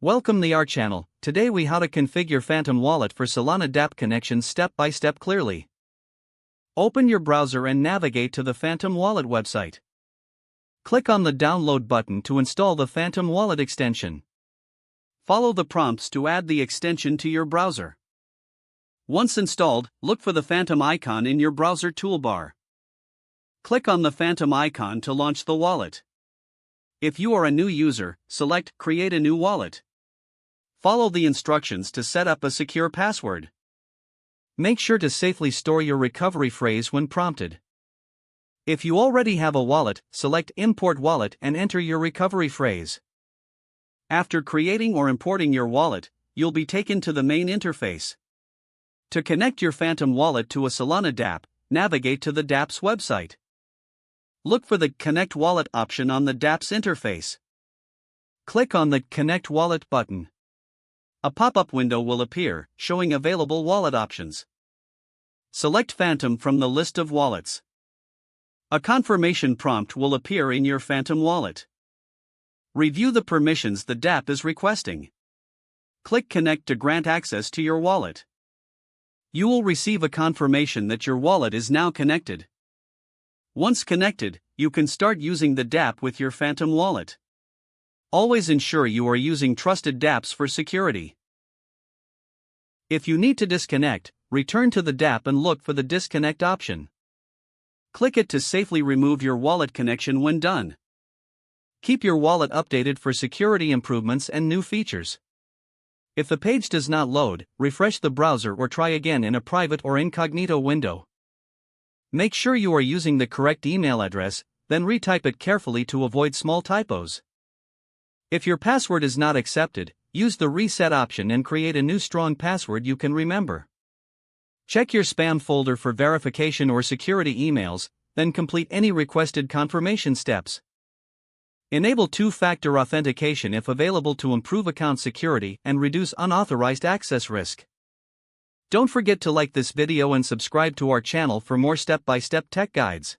Welcome to our channel. Today we how to configure Phantom Wallet for Solana dApp connections step by step clearly. Open your browser and navigate to the Phantom Wallet website. Click on the download button to install the Phantom Wallet extension. Follow the prompts to add the extension to your browser. Once installed, look for the Phantom icon in your browser toolbar. Click on the Phantom icon to launch the wallet. If you are a new user, select Create a new wallet. Follow the instructions to set up a secure password. Make sure to safely store your recovery phrase when prompted. If you already have a wallet, select Import Wallet and enter your recovery phrase. After creating or importing your wallet, you'll be taken to the main interface. To connect your Phantom Wallet to a Solana dApp, navigate to the dApps website. Look for the Connect Wallet option on the dApps interface. Click on the Connect Wallet button. A pop-up window will appear, showing available wallet options. Select Phantom from the list of wallets. A confirmation prompt will appear in your Phantom Wallet. Review the permissions the dApp is requesting. Click Connect to grant access to your wallet. You will receive a confirmation that your wallet is now connected. Once connected, you can start using the dApp with your Phantom Wallet. Always ensure you are using trusted dApps for security. If you need to disconnect, return to the dApp and look for the disconnect option. Click it to safely remove your wallet connection when done. Keep your wallet updated for security improvements and new features. If the page does not load, refresh the browser or try again in a private or incognito window. Make sure you are using the correct email address, then retype it carefully to avoid small typos. If your password is not accepted, use the reset option and create a new strong password you can remember. Check your spam folder for verification or security emails, then complete any requested confirmation steps. Enable two-factor authentication if available to improve account security and reduce unauthorized access risk. Don't forget to like this video and subscribe to our channel for more step-by-step tech guides.